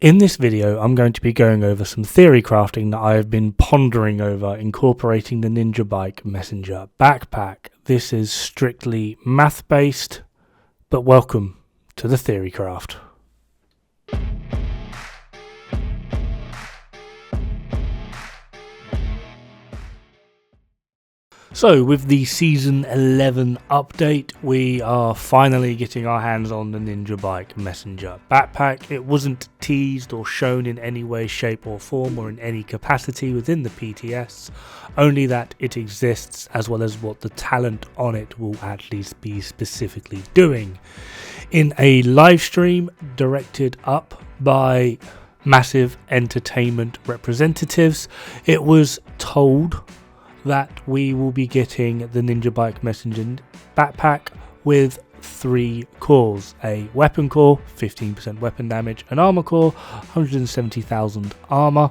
In this video, I'm going to be going over some theory crafting that I have been pondering over incorporating the Ninja Bike Messenger backpack. This is strictly math based, but welcome to the theory craft. So with the Season 11 update, we are finally getting our hands on the Ninja Bike Messenger backpack. It wasn't teased or shown in any way, shape or form or in any capacity within the PTS, only that it exists as well as what the talent on it will at least be specifically doing. In a live stream directed up by massive entertainment representatives, it was told that we will be getting the Ninja Bike Messenger backpack with 3 cores: a weapon core, 15% weapon damage, an armor core, 170,000 armor,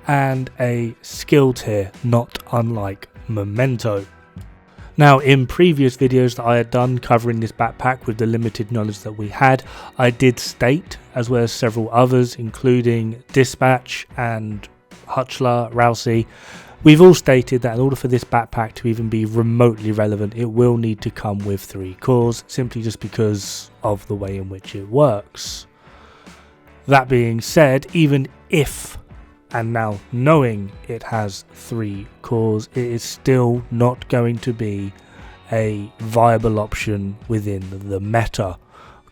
and a skill tier, not unlike Memento. Now, in previous videos that I had done covering this backpack with the limited knowledge that we had, I did state, as well as several others, including Dispatch and Hutchler, Rousey, we've all stated that in order for this backpack to even be remotely relevant, it will need to come with 3 cores, simply just because of the way in which it works. That being said, even if, and now knowing it has 3 cores, it is still not going to be a viable option within the meta.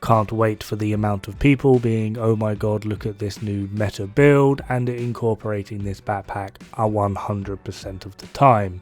Can't wait for the amount of people being, oh my god, look at this new meta build, and incorporating this backpack 100% of the time.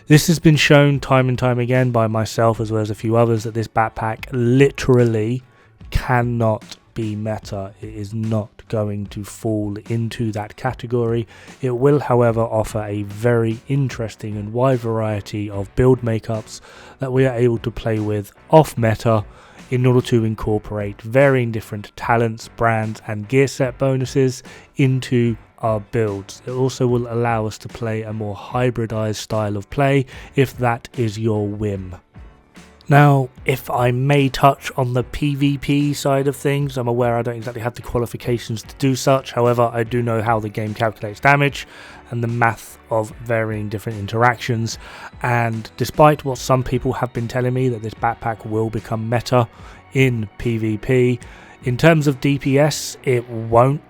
This has been shown time and time again by myself as well as a few others that this backpack literally cannot be meta. It is not going to fall into that category. It will, however, offer a very interesting and wide variety of build makeups that we are able to play with off meta, in order to incorporate varying different talents, brands and gear set bonuses into our builds. It also will allow us to play a more hybridized style of play if that is your whim. Now, if I may touch on the PvP side of things, I'm aware I don't exactly have the qualifications to do such. However, I do know how the game calculates damage and the math of varying different interactions, and despite what some people have been telling me that this backpack will become meta in PvP, in terms of DPS it won't.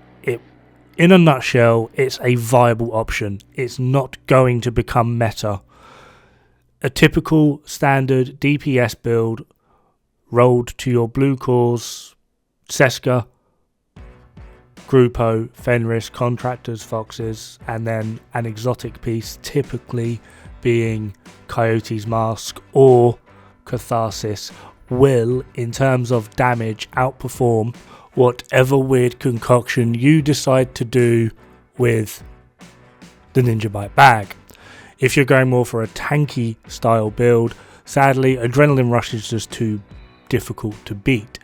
In a nutshell, it's a viable option. It's not going to become meta. A typical standard DPS build rolled to your blue cores, Seska, Grupo, Fenris, Contractors, Foxes, and then an exotic piece, typically being Coyote's Mask or Catharsis, will, in terms of damage, outperform whatever weird concoction you decide to do with the Ninja Bike bag. If you're going more for a tanky style build, sadly, Adrenaline Rush is just too difficult to beat.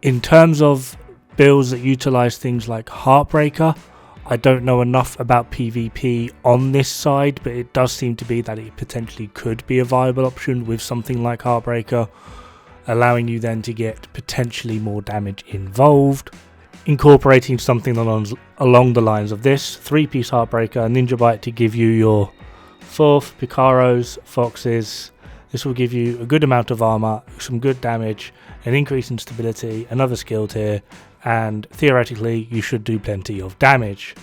In terms of builds that utilize things like Heartbreaker, I don't know enough about PvP on this side, but it does seem to be that it potentially could be a viable option with something like Heartbreaker, allowing you then to get potentially more damage involved. Incorporating something along the lines of this, 3-piece Heartbreaker, Ninja Bike to give you your 4th, Picaros, Foxes. This will give you a good amount of armor, some good damage, an increase in stability, another skill tier, and theoretically you should do plenty of damage.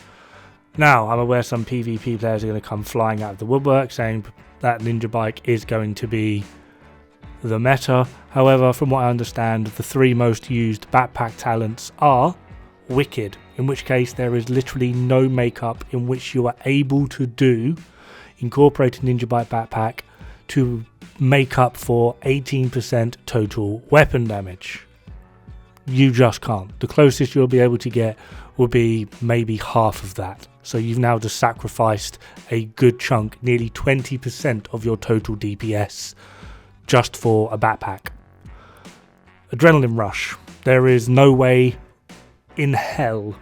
Now, I'm aware some PvP players are going to come flying out of the woodwork saying that Ninja Bike is going to be the meta. However, from what I understand, the 3 most used backpack talents are Wicked, in which case there is literally no makeup in which you are able to do incorporating Ninja Bike backpack to make up for 18% total weapon damage. You just can't. The closest you'll be able to get will be maybe half of that. So you've now just sacrificed a good chunk, nearly 20% of your total DPS just for a backpack. Adrenaline Rush. There is no way in hell,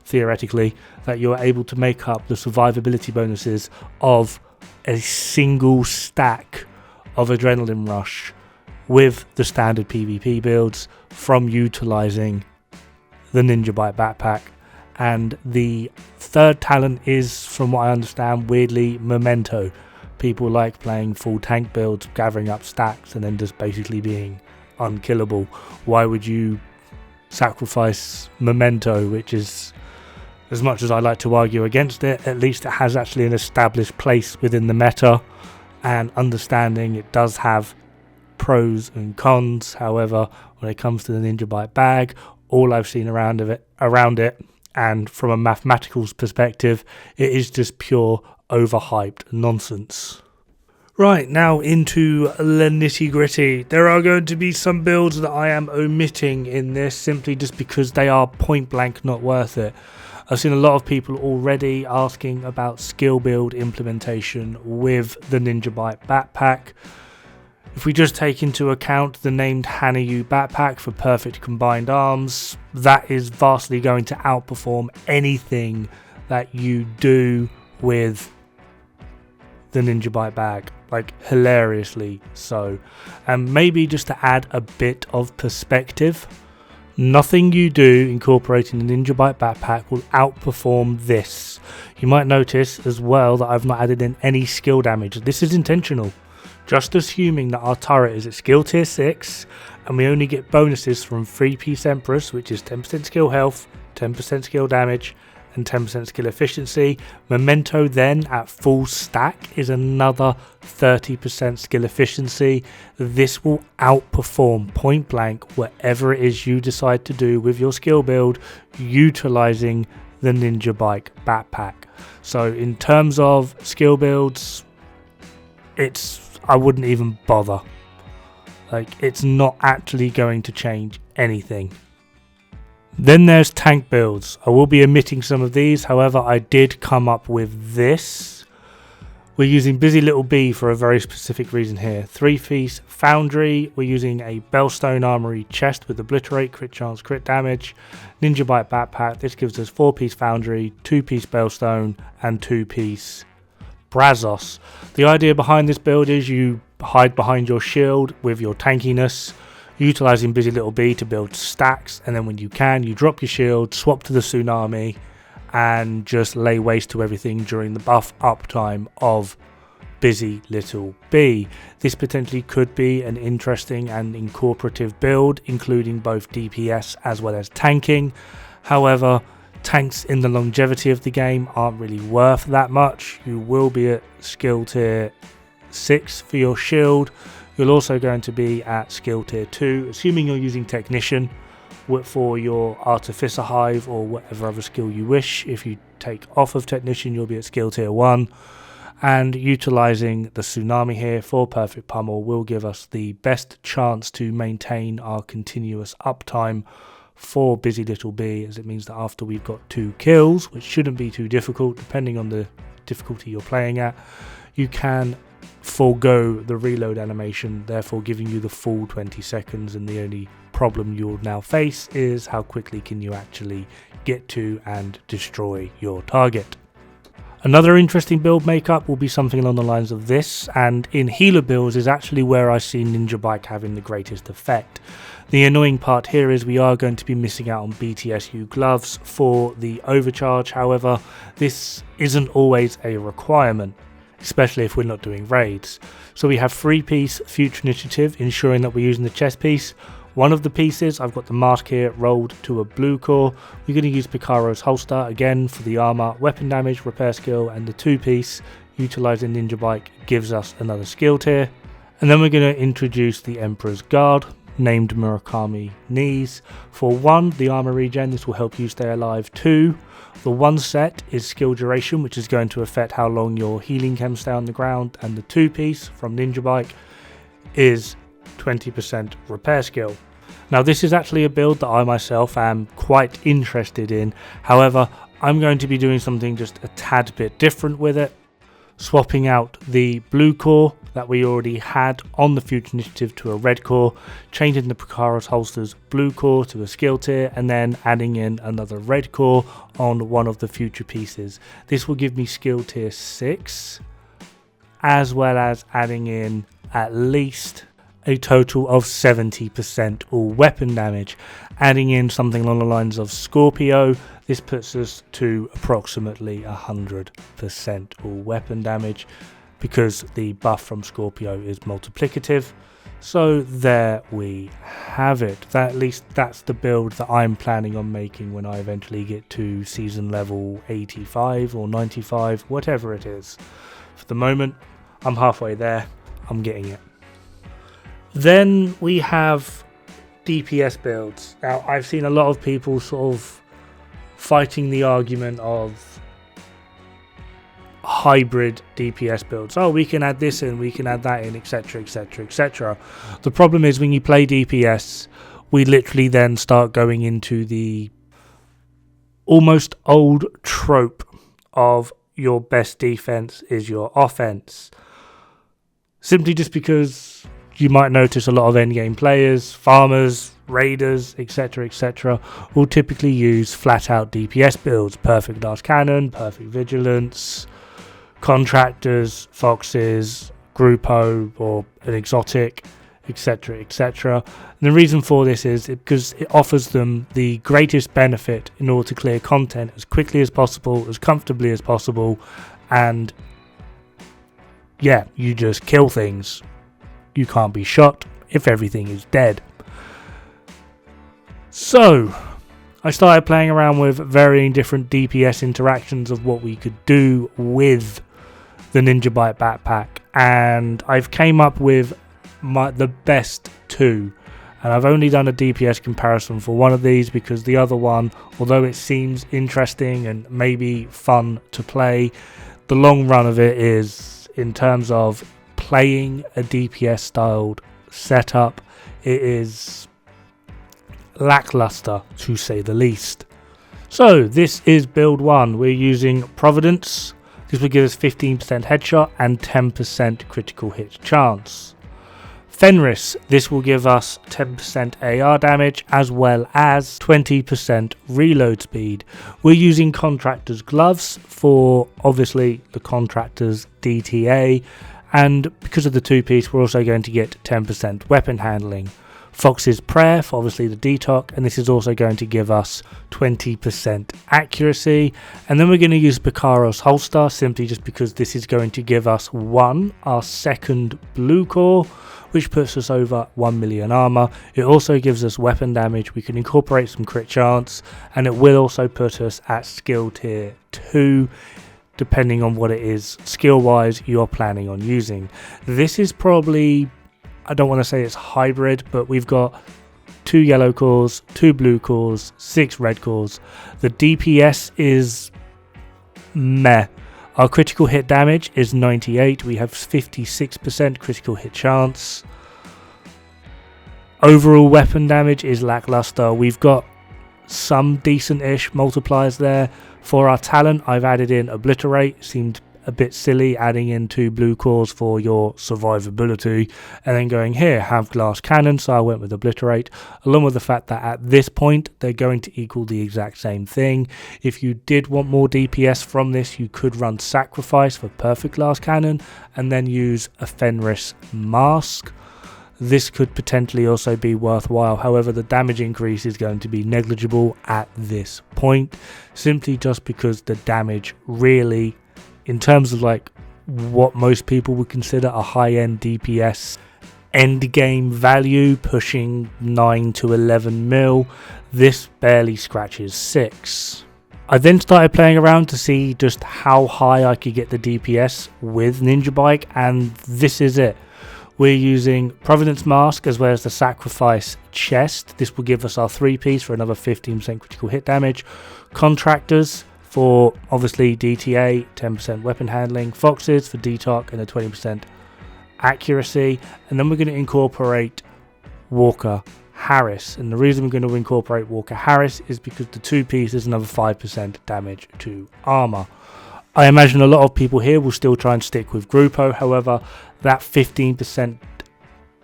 theoretically, that you're able to make up the survivability bonuses of a single stack of Adrenaline Rush with the standard PvP builds from utilizing the Ninja Bike backpack. And the third talent is, from what I understand, weirdly Memento. People like playing full tank builds, gathering up stacks, and then just basically being unkillable. Why would you sacrifice Memento, which is, as much as I like to argue against it, at least it has actually an established place within the meta, and understanding it does have pros and cons. However, when it comes to the Ninja Bike bag, all I've seen around it, and from a mathematical perspective, it is just pure overhyped nonsense. Right, now into the nitty gritty. There are going to be some builds that I am omitting in this simply just because they are point blank not worth it. I've seen a lot of people already asking about skill build implementation with the Ninja Bike backpack. If we just take into account the named Hanayu backpack for perfect combined arms, that is vastly going to outperform anything that you do with the Ninja Bike bag, like hilariously so. And maybe just to add a bit of perspective, nothing you do incorporating the Ninja Bike backpack will outperform this. You might notice as well that I've not added in any skill damage. This is intentional. Just assuming that our turret is at skill tier 6 and we only get bonuses from 3-piece Empress, which is 10% skill health, 10% skill damage and 10% skill efficiency. Memento then at full stack is another 30% skill efficiency. This will outperform point blank whatever it is you decide to do with your skill build utilizing the Ninja Bike backpack. So in terms of skill builds, I wouldn't even bother. Like, it's not actually going to change anything. Then there's tank builds. I will be omitting some of these, however I did come up with this. We're using Busy Little Bee for a very specific reason here. 3-piece Foundry, we're using a Bellstone Armory chest with Obliterate, crit chance, crit damage. Ninja Bike backpack, this gives us 4-piece Foundry, 2-piece Bellstone and 2-piece Brazos. The idea behind this build is you hide behind your shield with your tankiness, utilizing Busy Little Bee to build stacks, and then when you can, you drop your shield, swap to the Tsunami, and just lay waste to everything during the buff uptime of Busy Little Bee. This potentially could be an interesting and incorporative build, including both DPS as well as tanking. However, tanks in the longevity of the game aren't really worth that much. You will be at skill tier 6 for your shield. You're also going to be at skill tier 2, assuming you're using Technician for your Artificer Hive or whatever other skill you wish. If you take off of Technician, you'll be at skill tier 1. And utilizing the Tsunami here for Perfect Pummel will give us the best chance to maintain our continuous uptime for Busy Little Bee, as it means that after we've got 2 kills, which shouldn't be too difficult depending on the difficulty you're playing at, you can forego the reload animation, therefore giving you the full 20 seconds, and the only problem you'll now face is how quickly can you actually get to and destroy your target. Another interesting build makeup will be something along the lines of this, and in healer builds is actually where I see Ninja Bike having the greatest effect. The annoying part here is we are going to be missing out on BTSU gloves for the overcharge. However, this isn't always a requirement, especially if we're not doing raids. So we have 3-piece Future Initiative, ensuring that we're using the chest piece. One of the pieces, I've got the mask here rolled to a blue core. We're going to use Picaro's holster again for the armor, weapon damage, repair skill, and the 2-piece utilizing Ninja Bike gives us another skill tier. And then we're going to introduce the Emperor's Guard, named Murakami Knees. For 1, the armor regen, this will help you stay alive. 2, the 1 set is skill duration, which is going to affect how long your healing can stay on the ground, and the 2-piece from Ninja Bike is 20% repair skill. Now this is actually a build that I myself am quite interested in. However, I'm going to be doing something just a tad bit different with it, swapping out the blue core that we already had on the Future Initiative to a red core, changing the Picaro's holster's blue core to a skill tier, and then adding in another red core on one of the future pieces. This will give me skill tier 6, as well as adding in at least a total of 70% all weapon damage. Adding in something along the lines of Scorpio, this puts us to approximately 100% all weapon damage, because the buff from Scorpio is multiplicative. So there we have it. At least that's the build that I'm planning on making when I eventually get to season level 85 or 95, whatever it is. For the moment, I'm halfway there. I'm getting it. Then we have DPS builds. Now, I've seen a lot of people sort of fighting the argument of hybrid DPS builds. Oh, we can add this in, we can add that in, etc, etc, etc. The problem is when you play DPS, we literally then start going into the almost old trope of your best defense is your offense. Simply just because you might notice a lot of endgame players, farmers, raiders, etc, etc, will typically use flat out DPS builds. Perfect glass cannon, perfect vigilance, contractors, foxes, grupo, or an exotic, etc, etc. And the reason for this is because it offers them the greatest benefit in order to clear content as quickly as possible, as comfortably as possible, and yeah, you just kill things. You can't be shot if everything is dead. So I started playing around with varying different DPS interactions of what we could do with the Ninja Bike backpack, and I've came up with the best two, and I've only done a DPS comparison for one of these because the other one, although it seems interesting and maybe fun to play, the long run of it is, in terms of playing a DPS styled setup, it is lackluster to say the least. So this is build 1. We're using Providence. This will give us 15% headshot and 10% critical hit chance. Fenris, this will give us 10% AR damage as well as 20% reload speed. We're using Contractor's Gloves for obviously the Contractor's DTA, and because of the two-piece we're also going to get 10% weapon handling. Fox's Prayer for obviously the detox, and this is also going to give us 20% accuracy. And then we're going to use Bakaro's Holster simply just because this is going to give us our second blue core, which puts us over 1 million armor. It also gives us weapon damage. We can incorporate some crit chance, and it will also put us at skill tier 2 depending on what it is skill wise you're planning on using. This is probably, I don't want to say it's hybrid, but we've got 2 yellow cores, 2 blue cores, 6 red cores. The DPS is meh. Our critical hit damage is 98. We have 56% critical hit chance. Overall weapon damage is lackluster. We've got some decent-ish multipliers there. For our talent, I've added in Obliterate. Seemed a bit silly adding in 2 blue cores for your survivability and then going here, have glass cannon, so I went with Obliterate, along with the fact that at this point they're going to equal the exact same thing. If you did want more DPS from this, you could run Sacrifice for perfect glass cannon and then use a Fenris mask. This could potentially also be worthwhile, however the damage increase is going to be negligible at this point, simply just because the damage really, in terms of like what most people would consider a high-end DPS end game value, pushing 9 to 11 mil, this barely scratches 6. I then started playing around to see just how high I could get the DPS with Ninja Bike, and this is it. We're using Providence Mask as well as the Sacrifice Chest. This will give us our 3-piece for another 15% critical hit damage. Contractors for obviously DTA, 10% weapon handling. Foxes for detox and a 20% accuracy. And then we're going to incorporate Walker Harris. And the reason we're going to incorporate Walker Harris is because the 2-piece is another 5% damage to armor. I imagine a lot of people here will still try and stick with Grupo, however, that 15%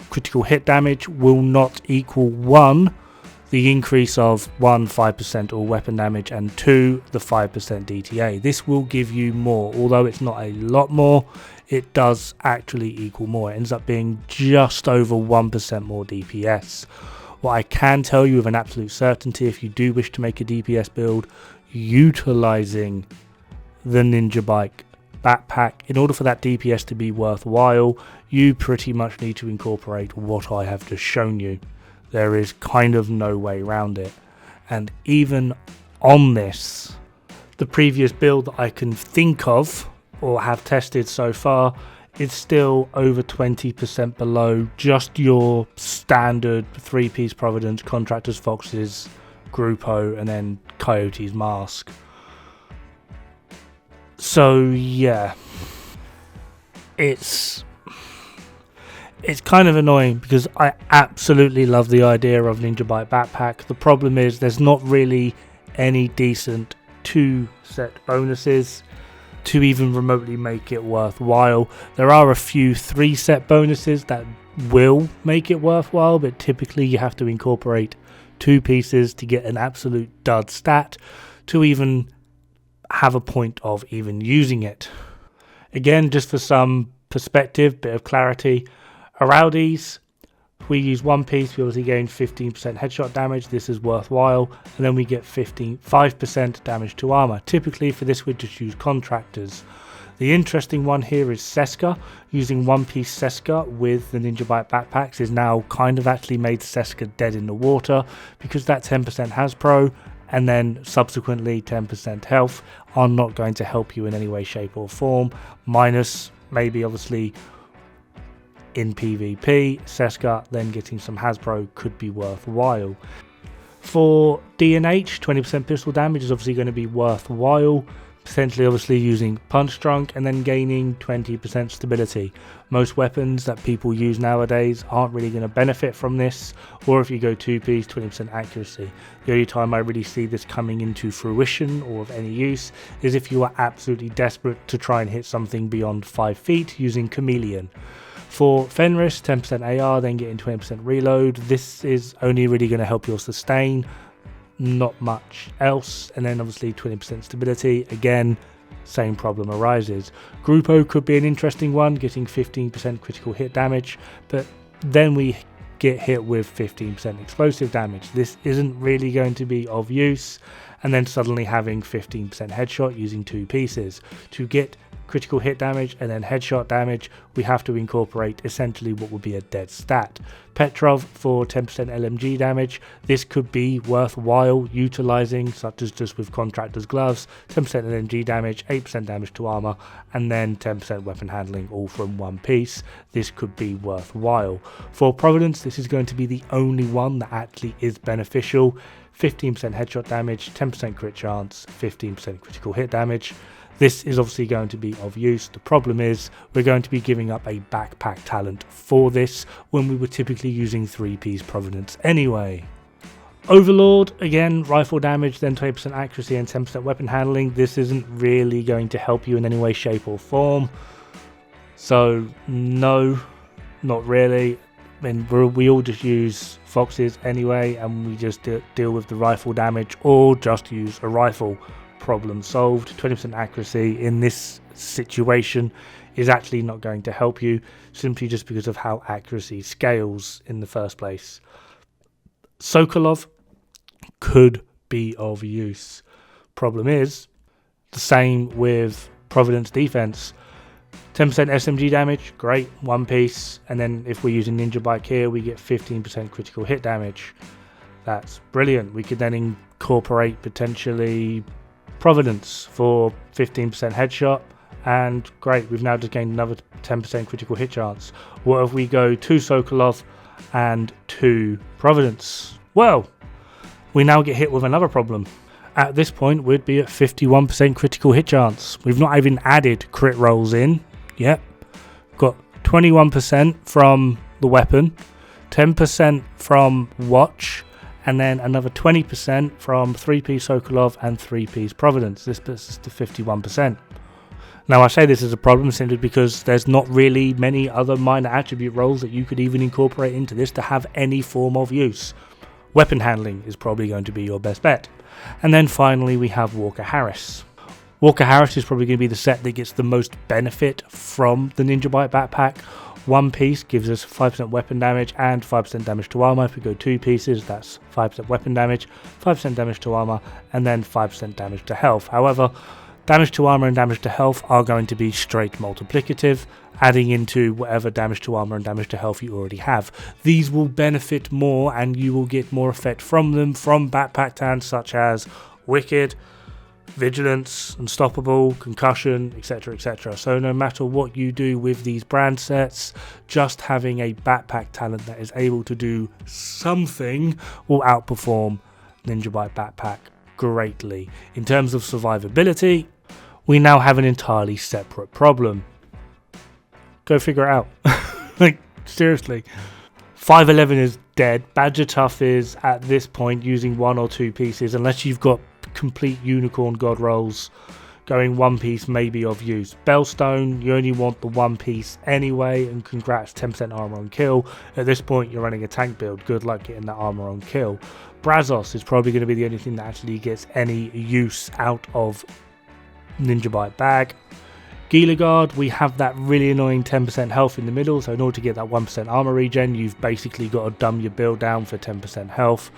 critical hit damage will not equal 1, the increase of 1, 5% all weapon damage, and 2, the 5% DTA. This will give you more, although it's not a lot more, it does actually equal more. It ends up being just over 1% more DPS. What I can tell you with an absolute certainty, if you do wish to make a DPS build utilizing the Ninja Bike backpack, in order for that DPS to be worthwhile, you pretty much need to incorporate what I have just shown you. There is kind of no way around it. And even on this, the previous build that I can think of or have tested so far, it's still over 20% below just your standard 3-piece Providence, Contractors, Foxes, Grupo, and then Coyote's Mask. So yeah, it's kind of annoying because I absolutely love the idea of Ninja Bike backpack. The problem is there's not really any decent 2-set bonuses to even remotely make it worthwhile. There are a few 3-set bonuses that will make it worthwhile, but typically you have to incorporate 2 pieces to get an absolute dud stat to even have a point of even using it. Again, just for some perspective, bit of clarity, Araldis, if we use 1 piece, we obviously gain 15% headshot damage. This is worthwhile, and then we get 5% damage to armor. Typically for this, we'd just use Contractors. The interesting one here is Seska. Using 1 piece Seska with the Ninja Bike backpacks is now kind of actually made Seska dead in the water, because that 10% Hasbro and then subsequently 10% health are not going to help you in any way, shape or form, minus maybe obviously in PvP, Seska then getting some Hasbro could be worthwhile. For D&H, 20% pistol damage is obviously going to be worthwhile, potentially obviously using Punch Drunk and then gaining 20% stability. Most weapons that people use nowadays aren't really going to benefit from this, or if you go 2-piece, 20% accuracy. The only time I really see this coming into fruition or of any use is if you are absolutely desperate to try and hit something beyond 5 feet using Chameleon. For Fenris, 10% AR, then getting 20% reload. This is only really going to help your sustain, not much else. And then obviously 20% stability. Again, same problem arises. Grupo could be an interesting one, getting 15% critical hit damage, but then we get hit with 15% explosive damage. This isn't really going to be of use. And then suddenly having 15% headshot using 2 pieces. To get critical hit damage and then headshot damage, we have to incorporate essentially what would be a dead stat. Petrov for 10% LMG damage. This could be worthwhile utilizing, such as just with Contractor's Gloves, 10% LMG damage, 8% damage to armor, and then 10% weapon handling, all from 1 piece. This could be worthwhile. For Providence, this is going to be the only one that actually is beneficial. 15% headshot damage, 10% crit chance, 15% critical hit damage. This is obviously going to be of use. The problem is we're going to be giving up a backpack talent for this when we were typically using 3-piece Providence anyway. Overlord, again, rifle damage, then 20% accuracy and 10% weapon handling. This isn't really going to help you in any way, shape or form. So no, not really. I mean, we all just use Foxes anyway, and we just deal with the rifle damage, or just use a rifle. Problem solved. 20% accuracy in this situation is actually not going to help you, simply just because of how accuracy scales in the first place. Sokolov could be of use. Problem is the same with Providence defense. 10% SMG damage, great, 1 piece, and then if we're using Ninja Bike here, we get 15% critical hit damage. That's brilliant. We could then incorporate potentially Providence for 15% headshot, and great, we've now just gained another 10% critical hit chance. What if we go 2 Sokolov and 2 Providence? Well, we now get hit with another problem. At this point, we'd be at 51% critical hit chance. We've not even added crit rolls in yet. Got 21% from the weapon, 10% from watch, and then another 20% from 3-piece Sokolov and 3-piece Providence. This puts us to 51%. Now I say this is a problem simply because there's not really many other minor attribute roles that you could even incorporate into this to have any form of use. Weapon handling is probably going to be your best bet. And then finally we have Walker Harris. Walker Harris is probably going to be the set that gets the most benefit from the Ninja Bike backpack. One piece gives us 5% weapon damage and 5% damage to armor. If we go 2 pieces, that's 5% weapon damage, 5% damage to armor, and then 5% damage to health. However, damage to armor and damage to health are going to be straight multiplicative, adding into whatever damage to armor and damage to health you already have. These will benefit more and you will get more effect from them from backpack tanks such as Wicked, Vigilance, Unstoppable, Concussion, etc, etc. So no matter what you do with these brand sets, just having a backpack talent that is able to do something will outperform Ninja Bike backpack greatly. In terms of survivability, we now have an entirely separate problem. Go figure it out. Like, seriously. 511 is dead. Badger Tough is, at this point, using 1 or 2 pieces, unless you've got complete unicorn god rolls, going 1 piece may be of use. Bellstone, you only want the 1 piece anyway, and congrats, 10% armor on kill. At this point, you're running a tank build. Good luck getting that armor on kill. Brazos is probably going to be the only thing that actually gets any use out of Ninja Bike bag. Gila, we have that really annoying 10% health in the middle, so in order to get that 1% armor regen, you've basically got to dumb your build down for 10% health.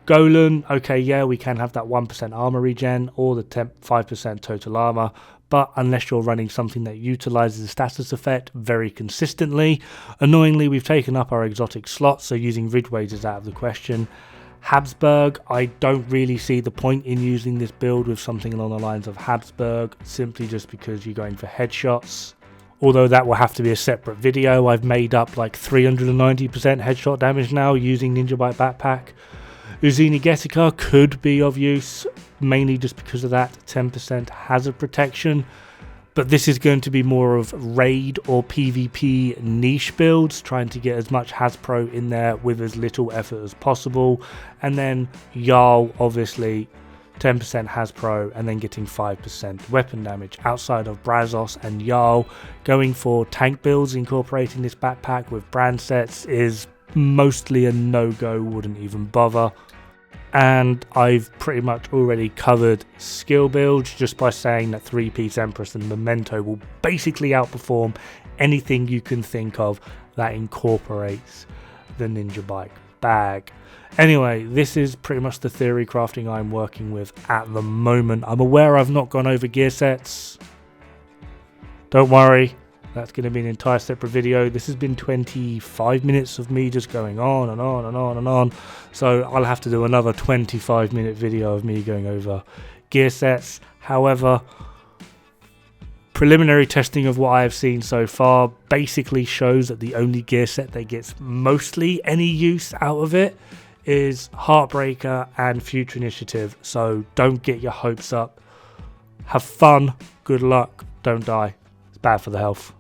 Golan, okay, yeah, we can have that 1% armor regen or the 5% total armor, but unless you're running something that utilizes the status effect very consistently. Annoyingly, we've taken up our exotic slot, so using Ridgeways is out of the question. Habsburg, I don't really see the point in using this build with something along the lines of Habsburg, simply just because you're going for headshots. Although that will have to be a separate video. I've made up like 390% headshot damage now using Ninja Bike backpack. Uzini Getica could be of use, mainly just because of that 10% hazard protection. But this is going to be more of raid or PvP niche builds, trying to get as much Hasbro in there with as little effort as possible. And then Jarl, obviously, 10% Hasbro and then getting 5% weapon damage. Outside of Brazos and Jarl, going for tank builds incorporating this backpack with brand sets is mostly a no-go, wouldn't even bother. And I've pretty much already covered skill builds just by saying that 3-piece Empress and Memento will basically outperform anything you can think of that incorporates the Ninja Bike bag. Anyway, this is pretty much the theory crafting I'm working with at the moment. I'm aware I've not gone over gear sets. Don't worry. That's going to be an entire separate video. This has been 25 minutes of me just going on and on and on and on. So I'll have to do another 25-minute video of me going over gear sets. However, preliminary testing of what I've seen so far basically shows that the only gear set that gets mostly any use out of it is Heartbreaker and Future Initiative. So don't get your hopes up. Have fun. Good luck. Don't die. Bad for the health.